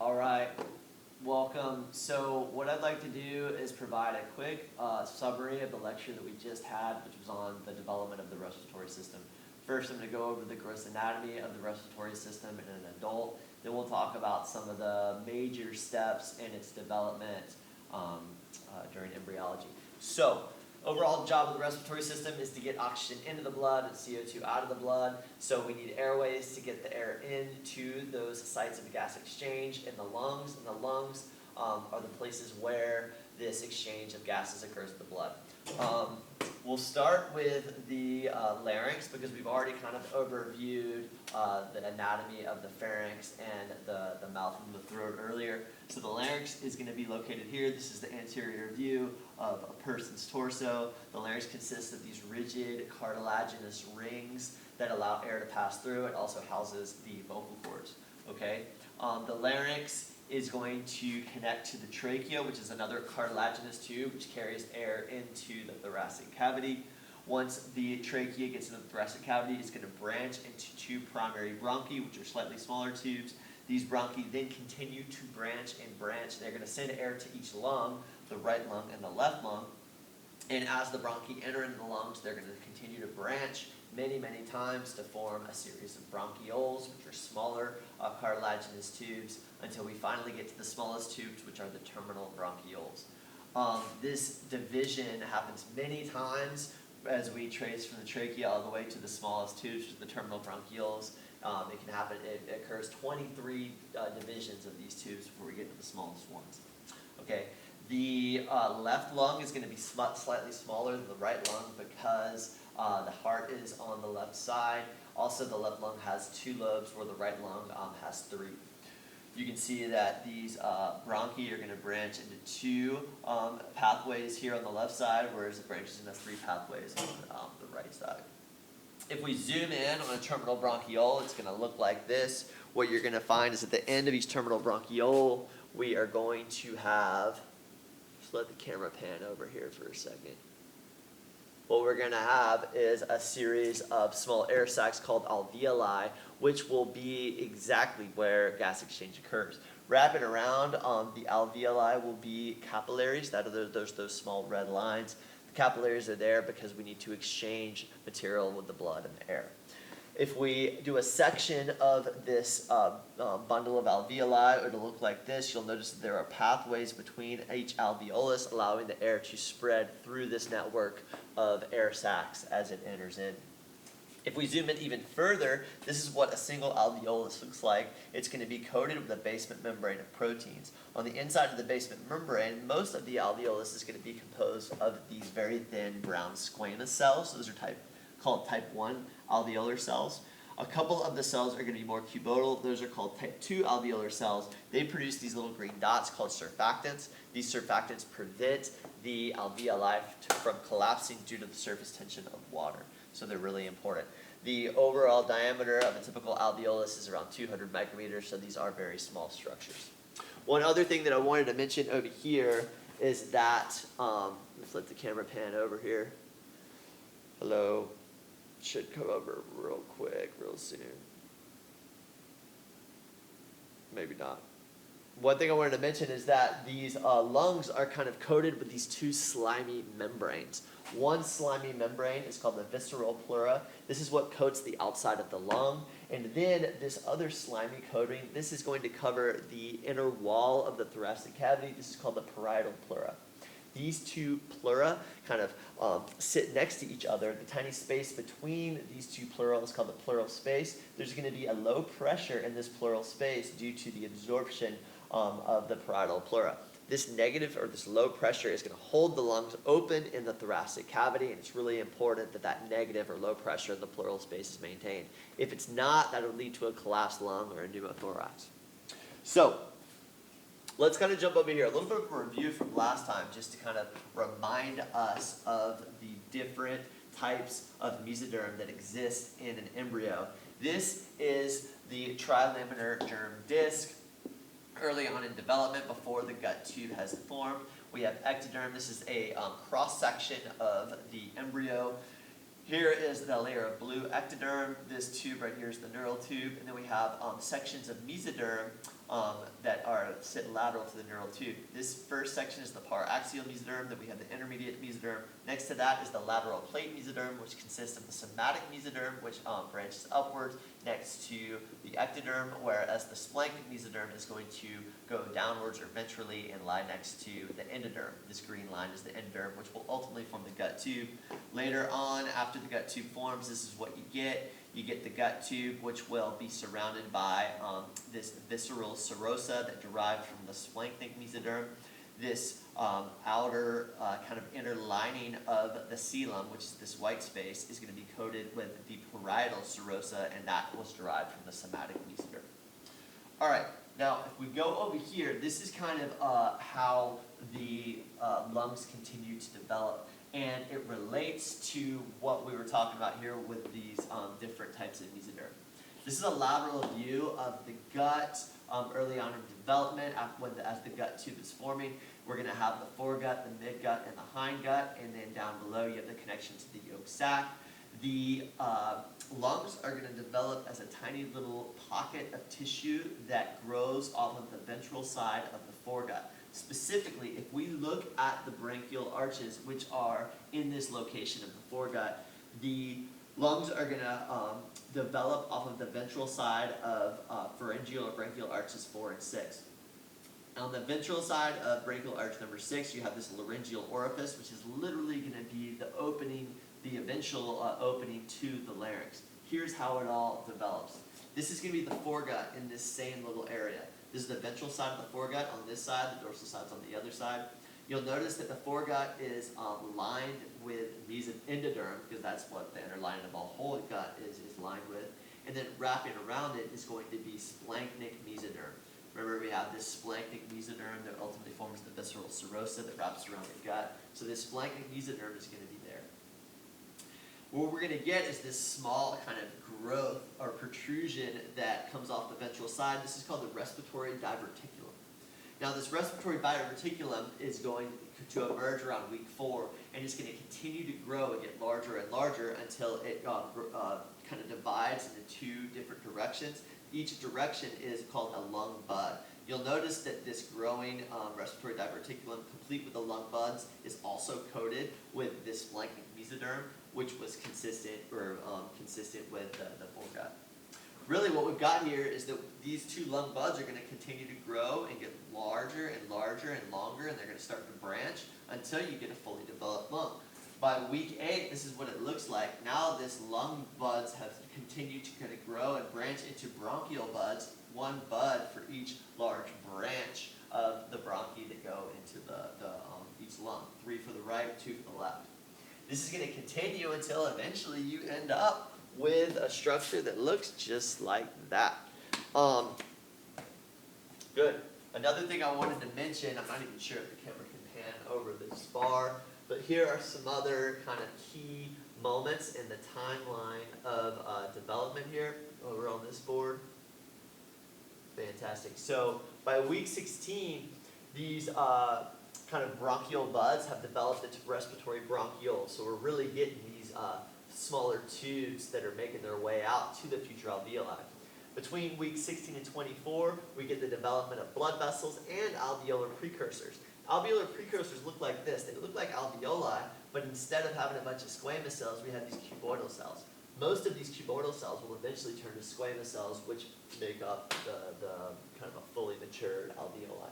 All right, welcome. So what I'd like to do is provide a quick summary of the lecture that we just had, which was on the development of the respiratory system. First, I'm going to go over the gross anatomy of the respiratory system in an adult. Then we'll talk about some of the major steps in its development during embryology. So, overall job of the respiratory system is to get oxygen into the blood and CO2 out of the blood. So we need airways to get the air into those sites of gas exchange in the lungs. And the lungs are the places where this exchange of gases occurs in the blood. We'll start with the larynx because we've already kind of overviewed the anatomy of the pharynx and the mouth and the throat earlier. So the larynx is going to be located here. This is the anterior view of a person's torso. The larynx consists of these rigid cartilaginous rings that allow air to pass through. It also houses the vocal cords. Okay, the larynx is going to connect to the trachea, which is another cartilaginous tube which carries air into the thoracic cavity. Once the trachea gets into the thoracic cavity, it's going to branch into two primary bronchi, which are slightly smaller tubes. These bronchi then continue to branch and branch. They're going to send air to each lung, the right lung and the left lung. And as the bronchi enter into the lungs, they're going to continue to branch many, many times to form a series of bronchioles, which are smaller cartilaginous tubes, until we finally get to the smallest tubes, which are the terminal bronchioles. This division happens many times as we trace from the trachea all the way to the smallest tubes, which are the terminal bronchioles. It can happen, it occurs 23 divisions of these tubes before we get to the smallest ones. Okay. The left lung is going to be slightly smaller than the right lung because the heart is on the left side. Also, the left lung has two lobes where the right lung has three. You can see that these bronchi are going to branch into two pathways here on the left side, whereas it branches into three pathways on the right side. If we zoom in on a terminal bronchiole, it's going to look like this. What you're going to find is at the end of each terminal bronchiole, we are going to have, just let the camera pan over here for a second. What we're going to have is a series of small air sacs called alveoli, which will be exactly where gas exchange occurs. Wrapping around the alveoli will be capillaries. That are those small red lines. The capillaries are there because we need to exchange material with the blood and the air. If we do a section of this bundle of alveoli, it'll look like this. You'll notice that there are pathways between each alveolus, allowing the air to spread through this network of air sacs as it enters in. If we zoom in even further, this is what a single alveolus looks like. It's going to be coated with a basement membrane of proteins. On the inside of the basement membrane, most of the alveolus is going to be composed of these very thin brown squamous cells. Those are called type 1 alveolar cells. A couple of the cells are going to be more cuboidal. Those are called type 2 alveolar cells. They produce these little green dots called surfactants. These surfactants prevent the alveoli from collapsing due to the surface tension of water. So they're really important. The overall diameter of a typical alveolus is around 200 micrometers, so these are very small structures. One other thing that I wanted to mention over here is that, let's let the camera pan over here. Hello. Should come over real quick, real soon. Maybe not. One thing I wanted to mention is that these lungs are kind of coated with these two slimy membranes. One slimy membrane is called the visceral pleura. This is what coats the outside of the lung. And then this other slimy coating, this is going to cover the inner wall of the thoracic cavity. This is called the parietal pleura. These two pleura kind of sit next to each other. The tiny space between these two pleura is called the pleural space. There's going to be a low pressure in this pleural space due to the absorption of the parietal pleura. This negative or this low pressure is going to hold the lungs open in the thoracic cavity, and it's really important that that negative or low pressure in the pleural space is maintained. If it's not, that will lead to a collapsed lung or a pneumothorax. So, let's kind of jump over here. A little bit of a review from last time just to kind of remind us of the different types of mesoderm that exist in an embryo. This is the trilaminar germ disc. Early on in development, before the gut tube has formed, we have ectoderm. This is a cross-section of the embryo. Here is the layer of blue ectoderm. This tube right here is the neural tube. And then we have sections of mesoderm that sit lateral to the neural tube. This first section is the paraxial mesoderm, then we have the intermediate mesoderm. Next to that is the lateral plate mesoderm, which consists of the somatic mesoderm, which branches upwards next to the ectoderm, whereas the splanchnic mesoderm is going to go downwards or ventrally and lie next to the endoderm. This green line is the endoderm, which will ultimately form the gut tube. Later on, after the gut tube forms, this is what you get. You get the gut tube, which will be surrounded by this visceral serosa that derived from the splanchnic mesoderm. This outer kind of inner lining of the coelom, which is this white space, is going to be coated with the parietal serosa, and that was derived from the somatic mesoderm. All right, now if we go over here, this is kind of how the lungs continue to develop. And it relates to what we were talking about here with these different types of mesoderm. This is a lateral view of the gut early on in development. As the gut tube is forming, we're going to have the foregut, the midgut, and the hindgut. And then down below, you have the connection to the yolk sac. The lungs are going to develop as a tiny little pocket of tissue that grows off of the ventral side of the foregut. Specifically, if we look at the branchial arches, which are in this location of the foregut, the lungs are going to develop off of the ventral side of pharyngeal or branchial arches 4 and 6. On the ventral side of branchial arch number 6, you have this laryngeal orifice, which is literally going to be the opening, the eventual opening to the larynx. Here's how it all develops. This is going to be the foregut in this same little area. This is the ventral side of the foregut on this side, the dorsal side's on the other side. You'll notice that the foregut is lined with endoderm, because that's what the inner lining of a whole gut is lined with. And then wrapping around it is going to be splanchnic mesoderm. Remember, we have this splanchnic mesoderm that ultimately forms the visceral serosa that wraps around the gut. So this splanchnic mesoderm is going to be there. What we're going to get is this small kind of growth or protrusion that comes off the ventral side. This is called the respiratory diverticulum. Now, this respiratory diverticulum is going to emerge around week 4, and it's going to continue to grow and get larger and larger until it kind of divides into 2 different directions. Each direction is called a lung bud. You'll notice that this growing respiratory diverticulum, complete with the lung buds, is also coated with this splanchnic mesoderm, which was consistent with the foregut. Really, what we've got here is that these 2 lung buds are going to continue to grow and get larger and larger and longer, and they're going to start to branch until you get a fully developed lung. By week 8, this is what it looks like. Now this lung buds have continued to kind of grow and branch into bronchial buds, 1 bud for each large branch of the bronchi that go into each lung. 3 for the right, 2 for the left. This is going to continue until eventually you end up with a structure that looks just like that. Good. Another thing I wanted to mention, I'm not even sure if the camera can pan over this bar, but here are some other kind of key moments in the timeline of development here over on this board. Fantastic. So by week 16, these kind of bronchial buds have developed into respiratory bronchioles. So we're really getting these smaller tubes that are making their way out to the future alveoli. Between week 16 and 24, we get the development of blood vessels and alveolar precursors. Alveolar precursors look like this. They look like alveoli, but instead of having a bunch of squamous cells, we have these cuboidal cells. Most of these cuboidal cells will eventually turn to squamous cells, which make up the kind of a fully matured alveoli.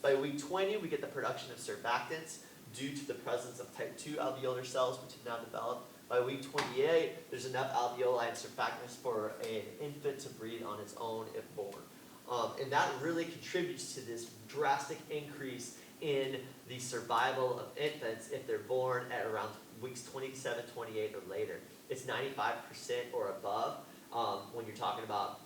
By week 20, we get the production of surfactants due to the presence of type 2 alveolar cells, which have now developed. By week 28, there's enough alveoli and surfactants for an infant to breathe on its own if born. And that really contributes to this drastic increase in the survival of infants if they're born at around weeks 27, 28, or later. It's 95% or above when you're talking about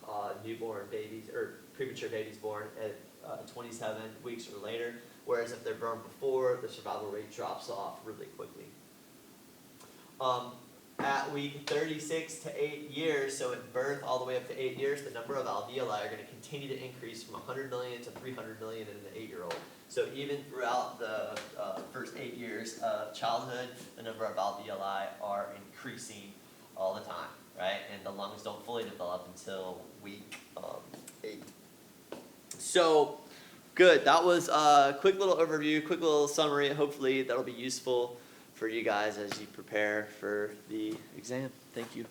newborn babies or premature babies born at 27 weeks or later, whereas if they're born before, the survival rate drops off really quickly. At week 36 to 8 years, so at birth all the way up to 8 years, the number of alveoli are going to continue to increase from 100 million to 300 million in an 8-year-old. So even throughout the first 8 years of childhood, the number of alveoli are increasing all the time, right? And the lungs don't fully develop until week 8. So, good. That was a quick little overview, quick little summary. Hopefully that'll be useful for you guys as you prepare for the exam. Thank you.